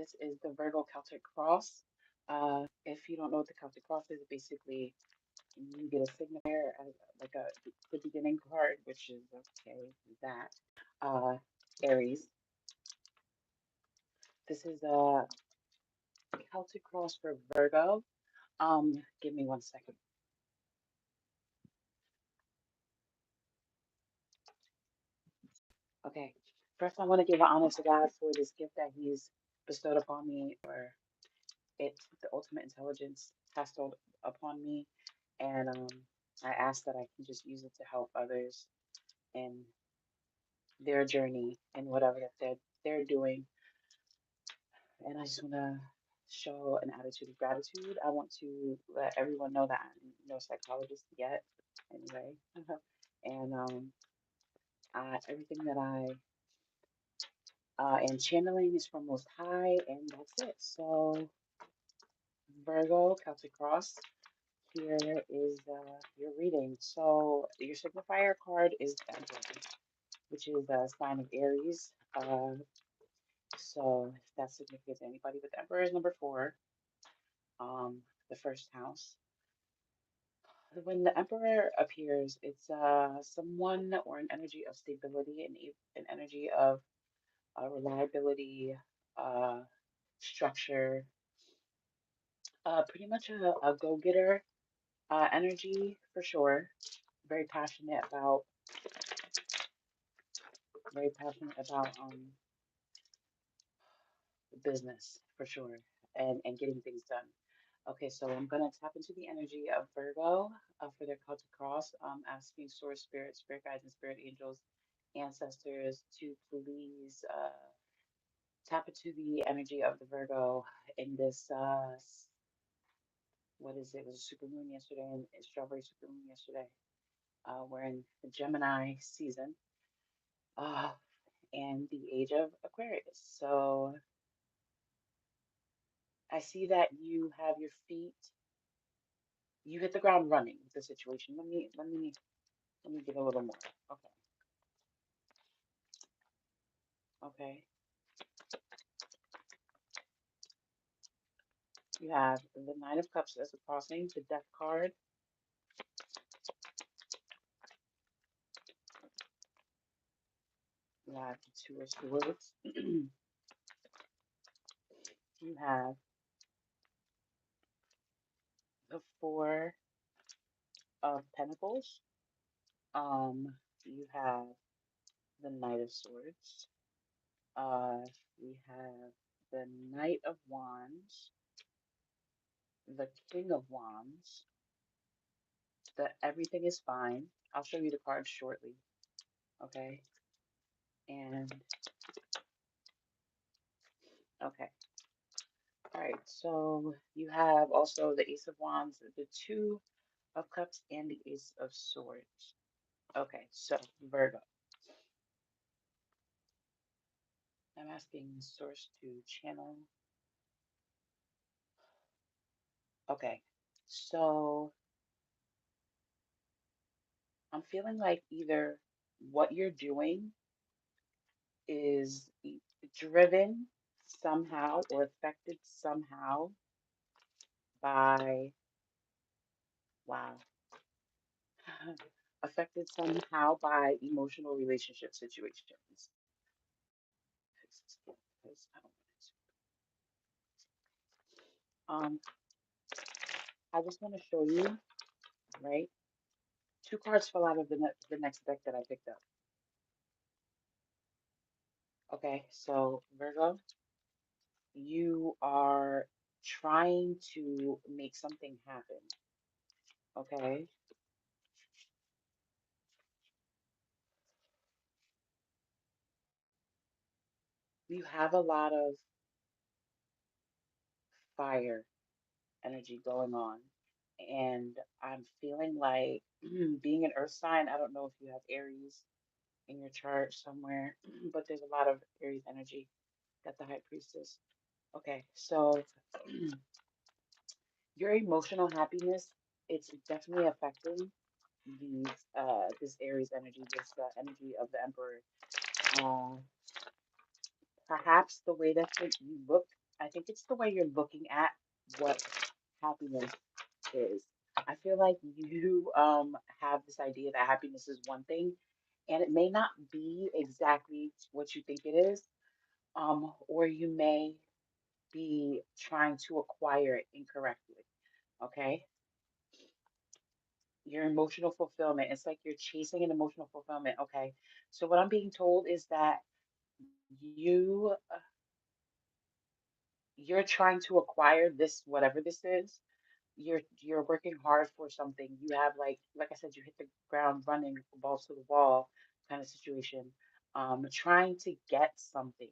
this is the Virgo Celtic cross. If you don't know what the Celtic cross is, basically you get a signifier as like the beginning card, which is okay, that Aries. This is a Celtic cross for Virgo. Give me one second. Okay. First, I want to give an honor to God for this gift that He's bestowed upon me, or the ultimate intelligence bestowed upon me, and I ask that I can just use it to help others in their journey and whatever that they're doing. And I just want to show an attitude of gratitude. I want to let everyone know that I'm no psychologist yet, anyway, and everything that I and channeling is from Most High, and that's it. So, Virgo, Celtic Cross, here is your reading. So, your signifier card is the Emperor, which is a sign of Aries. So, if that's significant to anybody, but the Emperor is number four, the first house. When the Emperor appears, it's someone or an energy of stability and an energy of reliability, uh, structure, pretty much a go-getter energy for sure. Very passionate about, very passionate about business for sure, and getting things done. Okay, so I'm gonna tap into the energy of Virgo for their Celtic cross, asking source spirit, spirit guides, and spirit angels, ancestors to please tap into the energy of the Virgo in this what is it? It was a super moon yesterday and a strawberry super moon yesterday. We're in the Gemini season, uh, and the age of Aquarius. So I see that you have your feet, you hit the ground running with the situation. Let me get a little more. Okay. Okay. You have the Nine of Cups as a crossing, the Death card. You have the Two of Swords. You have the Four of Pentacles. You have the Knight of Swords. We have the Knight of Wands, the King of Wands, the Everything is Fine. I'll show you the cards shortly. Okay. And okay. All right. So you have also the Ace of Wands, the Two of Cups, and the Ace of Swords. Okay. So Virgo. I'm asking source to channel. Okay. So I'm feeling like either what you're doing is driven somehow or affected somehow by, wow, affected somehow by emotional relationship situations. Because I don't want I just want to show you, right? Two cards fell out of the next deck that I picked up. Okay, so Virgo, you are trying to make something happen. Okay, you have a lot of fire energy going on. And I'm feeling like being an earth sign, I don't know if you have Aries in your chart somewhere, but there's a lot of Aries energy. Got the High Priestess. Okay, so your emotional happiness, it's definitely affecting these this Aries energy, this energy of the Emperor. Uh, Perhaps the way that you look, I I think it's the way you're looking at what happiness is. I feel like you have this idea that happiness is one thing, and it may not be exactly what you think it is, or you may be trying to acquire it incorrectly. Okay, your emotional fulfillment. It's like you're chasing an emotional fulfillment. Okay, so what I'm being told is that you're trying to acquire this, whatever this is. You're working hard for something. You have like I said, you hit the ground running, balls to the wall kind of situation. Trying to get something.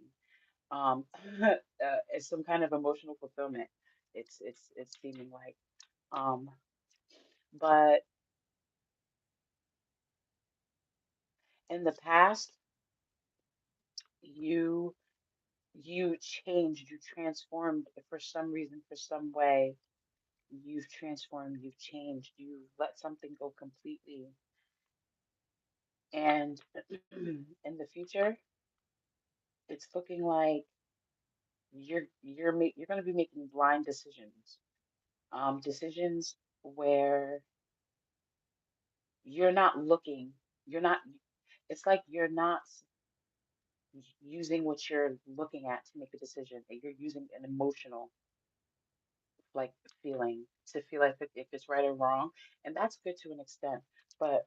It's some kind of emotional fulfillment. It's seeming like. Um, but in the past, you you changed, you transformed for some reason, for some way. You've transformed, you've changed, you let something go completely. And in the future, it's looking like you're going to be making blind decisions, decisions where you're not looking, you're not. It's like you're not using what you're looking at to make a decision. You're using an emotional like feeling to feel like if it's right or wrong, and that's good to an extent. But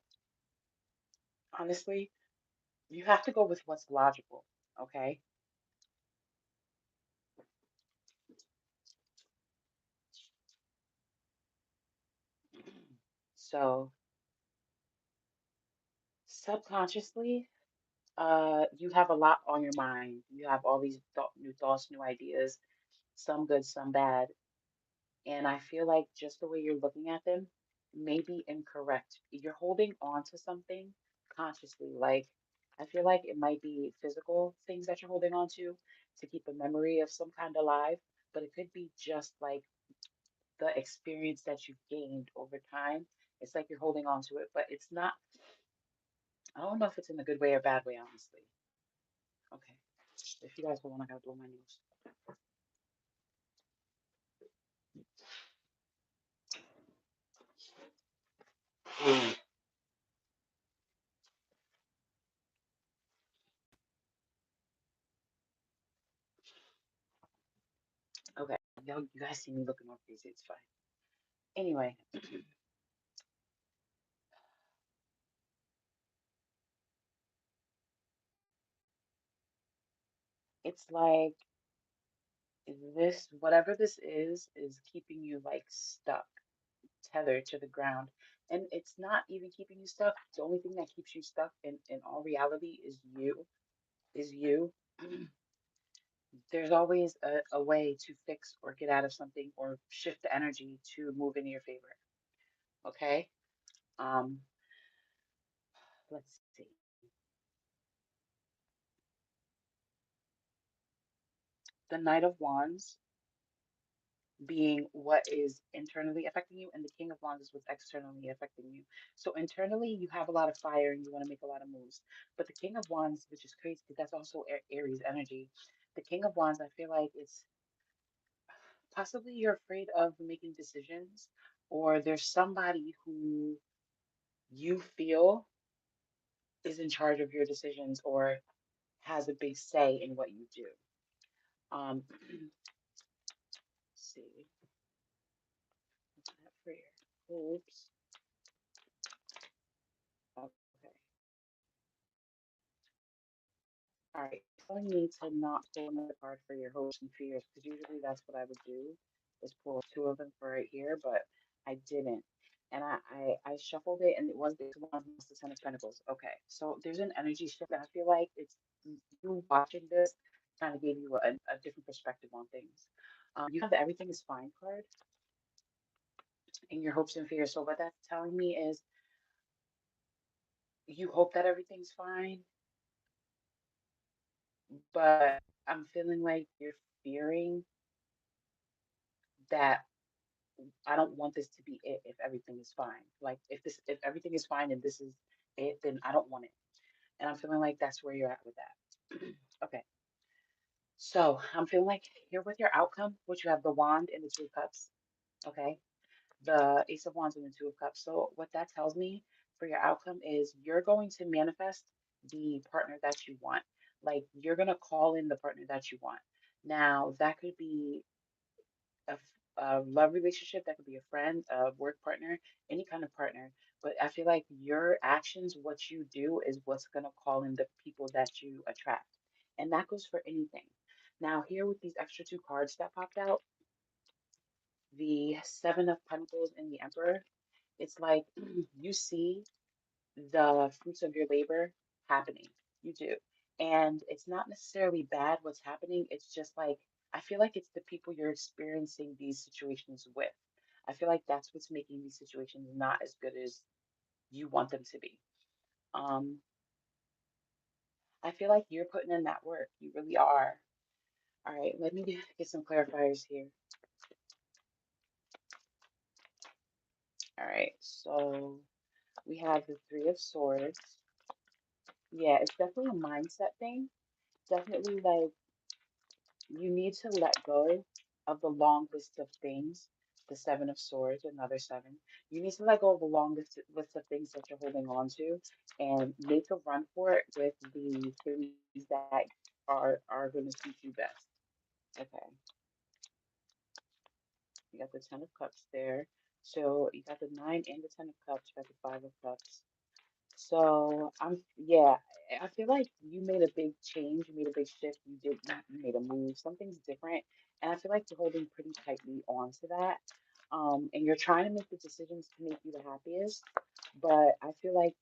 honestly, you have to go with what's logical. Okay, so subconsciously, you have a lot on your mind. You have all these new thoughts, new ideas, some good, some bad. And I feel like just the way you're looking at them may be incorrect. You're holding on to something consciously. Like, I feel like it might be physical things that you're holding on to keep a memory of some kind alive, but it could be just like the experience that you've gained over time. It's like you're holding on to it, but it's not, I don't know if it's in a good way or bad way, honestly. Okay. If you guys don't want, I gotta blow my nose. Okay. You guys see me looking all crazy. It's fine. Anyway, it's like whatever this is keeping you like stuck, tethered to the ground. And it's not even keeping you stuck. The only thing that keeps you stuck in all reality is you. There's always a way to fix or get out of something or shift the energy to move in your favor. Okay? Um, let's see. The Knight of Wands being what is internally affecting you, and the King of Wands is what's externally affecting you. So internally, you have a lot of fire and you want to make a lot of moves. But the King of Wands, which is crazy because that's also Aries energy. The King of Wands, I feel like it's possibly you're afraid of making decisions, or there's somebody who you feel is in charge of your decisions or has a big say in what you do. Let's see. That for your hopes. Okay. All right, telling me to not pull another card for your hopes and fears, because usually that's what I would do, is pull two of them for right here, but I didn't. And I shuffled it, and it was this one, was the Ten of Pentacles. Okay, so there's an energy shift, and I feel like it's you watching this kind of gave you a different perspective on things. You have the Everything is Fine card in your hopes and fears. So what that's telling me is you hope that everything's fine, but I'm feeling like you're fearing that I don't want this to be it if everything is fine. Like if everything is fine and this is it, then I don't want it. And I'm feeling like that's where you're at with that. Okay. So I'm feeling like here with your outcome, which you have the wand and the two of cups. Okay. The Ace of Wands and the Two of Cups. So what that tells me for your outcome is you're going to manifest the partner that you want. Like you're gonna call in the partner that you want. Now that could be a love relationship, that could be a friend, a work partner, any kind of partner. But I feel like your actions, what you do, is what's gonna call in the people that you attract, and that goes for anything. Now here with these extra two cards that popped out, the Seven of Pentacles and the Emperor. It's like you see the fruits of your labor happening. You do. And it's not necessarily bad what's happening. It's just like, I feel like it's the people you're experiencing these situations with. I feel like that's what's making these situations not as good as you want them to be. Um, I feel like you're putting in that work. You really are. All right, let me get some clarifiers here. All right, so we have the Three of Swords. Yeah, it's definitely a mindset thing. Definitely like you need to let go of the long list of things, the Seven of Swords, another seven. You need to let go of the long list of things that you're holding on to and make a run for it with the things that are going to suit you best. Okay, you got the Ten of Cups there. So you got the Nine and the Ten of Cups, you got the Five of Cups. So yeah, I feel like you made a big change, you made a big shift, you made a move, something's different, and I feel like you're holding pretty tightly onto that. And you're trying to make the decisions to make you the happiest, but I feel like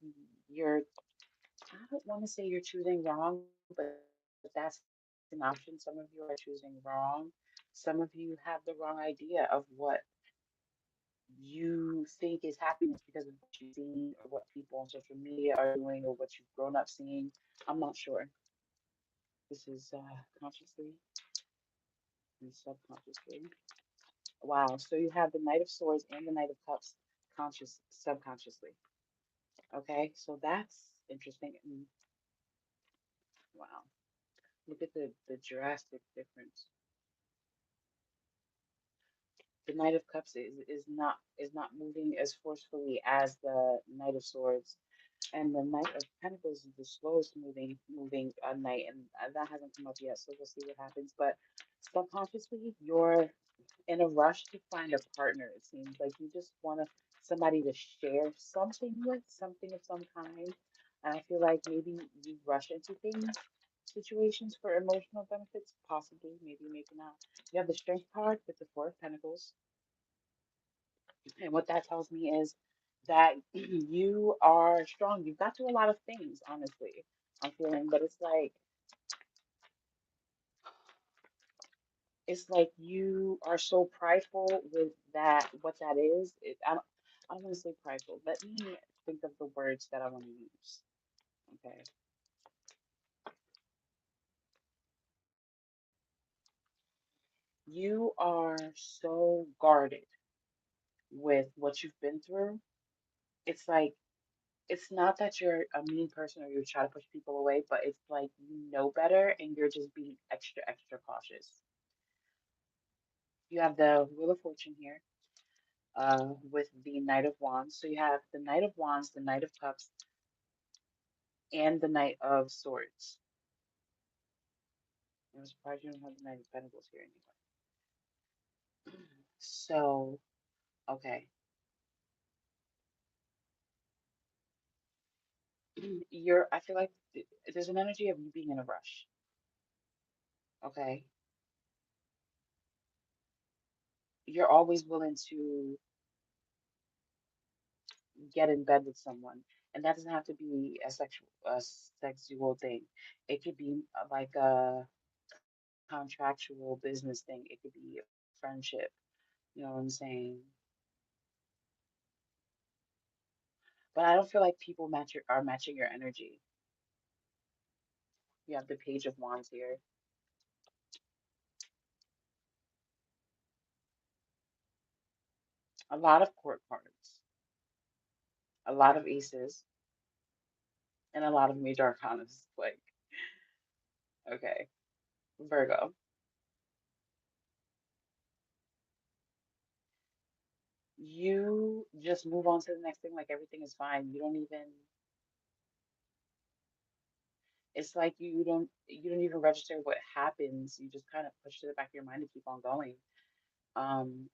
you're, I don't want to say you're choosing wrong, but that's an option. Some of you are choosing wrong. Some of you have the wrong idea of what you think is happiness because of what you've seen or what people on social media are doing or what you've grown up seeing. I'm not sure. This is consciously and subconsciously. Wow. So you have the Knight of Swords and the Knight of Cups subconsciously. Okay. So that's interesting. Wow. Look at the drastic difference. The Knight of Cups is not moving as forcefully as the Knight of Swords. And the Knight of Pentacles is the slowest moving knight, and that hasn't come up yet, so we'll see what happens. But subconsciously, you're in a rush to find a partner. It seems like you just want somebody to share something with, something of some kind. And I feel like maybe you rush into things, situations for emotional benefits, possibly, maybe not. You have the Strength card with the Four of Pentacles. And what that tells me is that you are strong. You've got through a lot of things, honestly. I'm feeling, but it's like you are so prideful with that. What that is, I don't want to say prideful. Let me think of the words that I want to use. Okay, you are so guarded with what you've been through. It's like it's not that you're a mean person or you try to push people away, but it's like you know better and you're just being extra cautious. You have the Wheel of Fortune here, with the Knight of Wands. So you have the Knight of Wands, the Knight of Cups, and the Knight of Swords. I'm surprised you don't have the Knight of Pentacles here anymore. So, okay. I feel like there's an energy of you being in a rush. Okay. You're always willing to get in bed with someone. And that doesn't have to be a sexual thing. It could be like a contractual business thing. It could be a friendship. You know what I'm saying? But I don't feel like people are matching your energy. You have the Page of Wands here. A lot of court cards, a lot of aces, and a lot of major arcanas. Like, okay. Virgo. You just move on to the next thing like everything is fine. You don't even, it's like you don't even register what happens. You just kind of push to the back of your mind to keep on going. Um,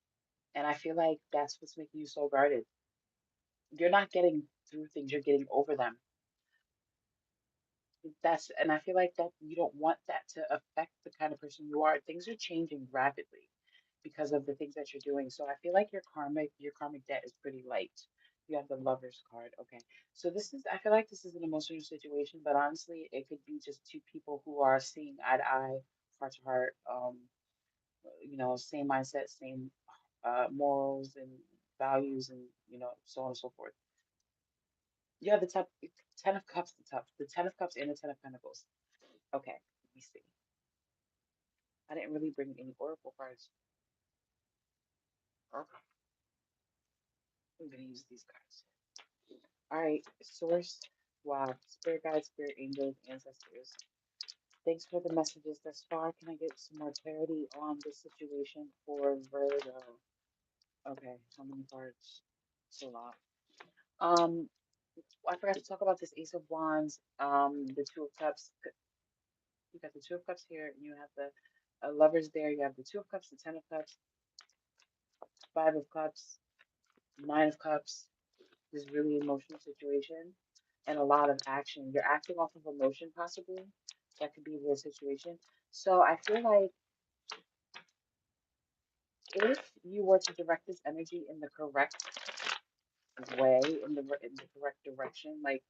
and I feel like that's what's making you so guarded. You're not getting through things, you're getting over them. And I feel like that you don't want that to affect the kind of person you are. Things are changing rapidly because of the things that you're doing. So I feel like your karmic debt is pretty light. You have the lover's card. Okay. So I feel like this is an emotional situation, but honestly, it could be just two people who are seeing eye to eye, heart to heart, same mindset, same morals and values and, so on and so forth. Yeah, the top, 10 of cups, the 10 of cups and the 10 of pentacles. Okay, let me see. I didn't really bring any oracle cards. Okay, I'm gonna use these cards. All right, source. Wow, spirit guides, spirit angels, ancestors. Thanks for the messages thus far. Can I get some more clarity on this situation for Virgo? Okay, how many cards? It's a lot. Um, I forgot to talk about this Ace of Wands. The Two of Cups. You got the Two of Cups here, and you have the Lovers there. You have the Two of Cups, the Ten of Cups, Five of Cups, Nine of Cups. This really emotional situation and a lot of action. You're acting off of emotion, possibly. That could be the situation. So I feel like if you were to direct this energy in the correct way, in the correct direction, like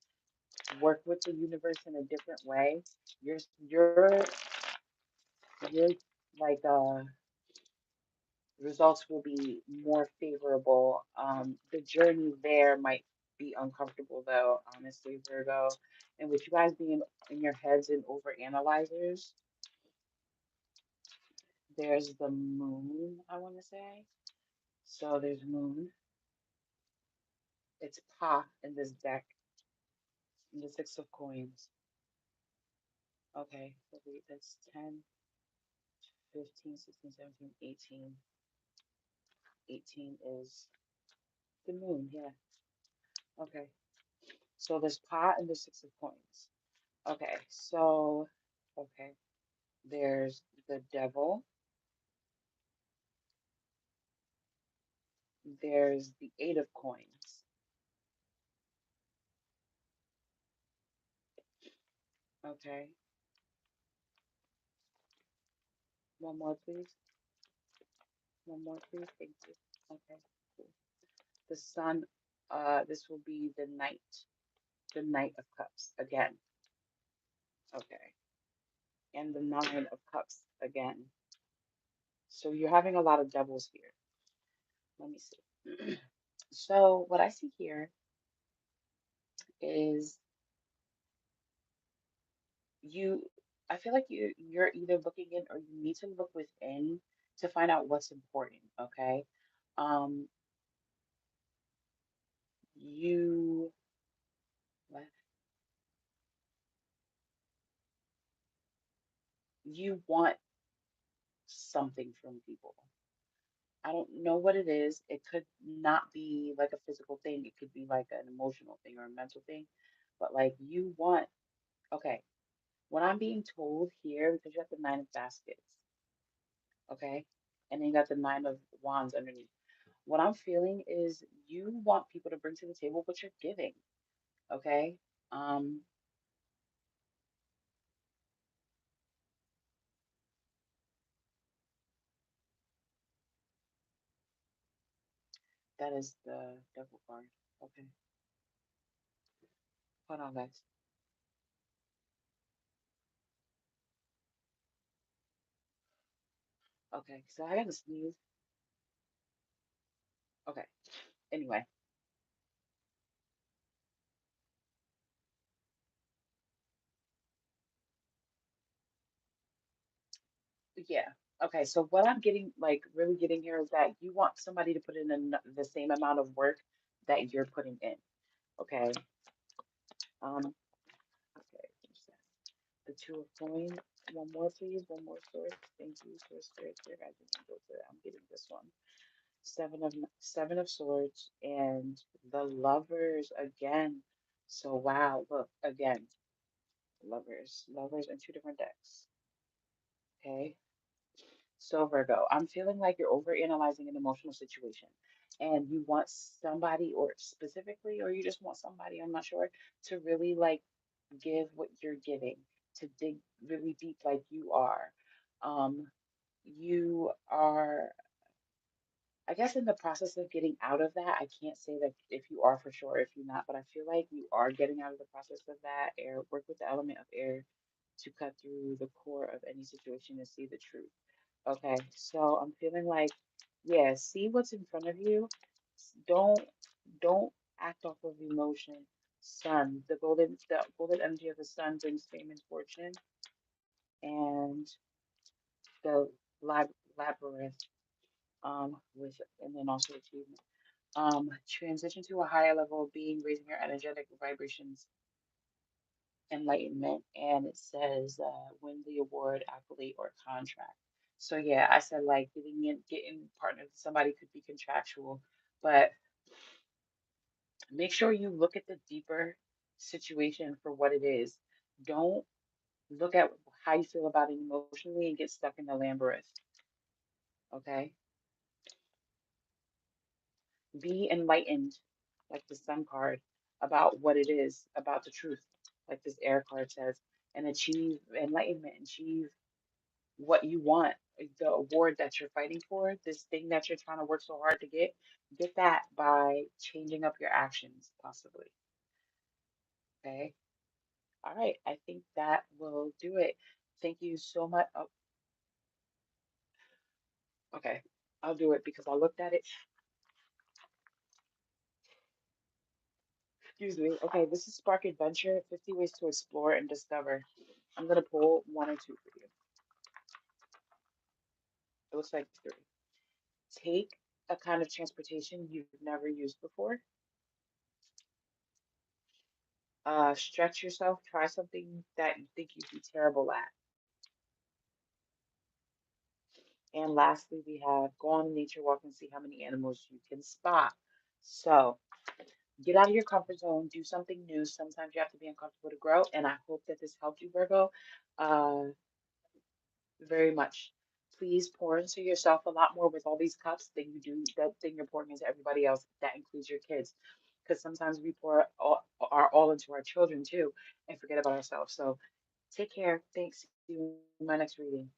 work with the universe in a different way, your your your like results will be more favorable. The journey there might be uncomfortable though, honestly, Virgo. And with you guys being in your heads and over analyzers, there's the moon, I want to say. So there's moon. It's Pa in this deck, in the Six of Coins. Okay, so wait, that's 10, 15, 16, 17, 18. 18 is the moon, yeah. Okay, so there's Pa and the Six of Coins. Okay, so, okay, there's the devil, there's the Eight of Coins. Okay, one more, please. One more, please. Thank you. Okay, cool. The sun, this will be the Knight of Cups again. Okay, and the Nine of Cups again. So you're having a lot of devils here. Let me see. So what I see here is you I feel like you're either looking in or you need to look within to find out what's important, okay? Um you what- you want something from people. I don't know what it is. It could not be like a physical thing. It could be like an emotional thing or a mental thing. But like you want, okay, what I'm being told here, because you have the Nine of Baskets, okay? And then you got the Nine of Wands underneath. What I'm feeling is you want people to bring to the table what you're giving, okay? Um, that is the devil card. Okay, hold on, guys. Okay, so I gotta sneeze. Okay, anyway, yeah. Okay, so what I'm getting, like, really getting here is that you want somebody to put in the same amount of work that you're putting in. Okay. Okay. What's that? The Two of Coins. One more, please. One more source. Thank you, source spirit, dear guys. Go to I'm getting this one. Seven of swords and the lovers again. So wow, look again, lovers in two different decks. Okay. So Virgo, I'm feeling like you're overanalyzing an emotional situation and you want somebody or specifically, or you just want somebody, I'm not sure, to really like give what you're giving, to dig really deep like you are. Um, you are, I guess, in the process of getting out of that. I can't say that if you are for sure, if you're not, but I feel like you are getting out of the process of that. Air, work with the element of air to cut through the core of any situation and see the truth. Okay, so I'm feeling like, yeah, see what's in front of you. Don't act off of emotion. Sun, the golden energy of the sun brings fame and fortune, and the labyrinth, with and then also achievement. Transition to a higher level of being, raising your energetic vibrations, enlightenment, and it says win the award, accolade, or contract. So yeah, I said like getting partnered with somebody could be contractual, but make sure you look at the deeper situation for what it is. Don't look at how you feel about it emotionally and get stuck in the labyrinth. Okay? Be enlightened, like the sun card, about what it is, about the truth, like this air card says, and achieve enlightenment, achieve what you want, the award that you're fighting for, this thing that you're trying to work so hard to get that by changing up your actions, possibly. Okay. All right. I think that will do it. Thank you so much. Oh, okay. I'll do it because I looked at it. Excuse me. Okay. This is Spark Adventure 50 Ways to Explore and Discover. I'm going to pull one or two for you. It looks like three. Take a kind of transportation you've never used before. Stretch yourself, try something that you think you'd be terrible at. And lastly, we have go on a nature walk and see how many animals you can spot. So get out of your comfort zone, do something new. Sometimes you have to be uncomfortable to grow. And I hope that this helped you, Virgo, uh, very much. Please pour into yourself a lot more with all these cups than you do that thing you're pouring into everybody else. That includes your kids. Because sometimes we pour all into our children too and forget about ourselves. So take care. Thanks. See you in my next reading.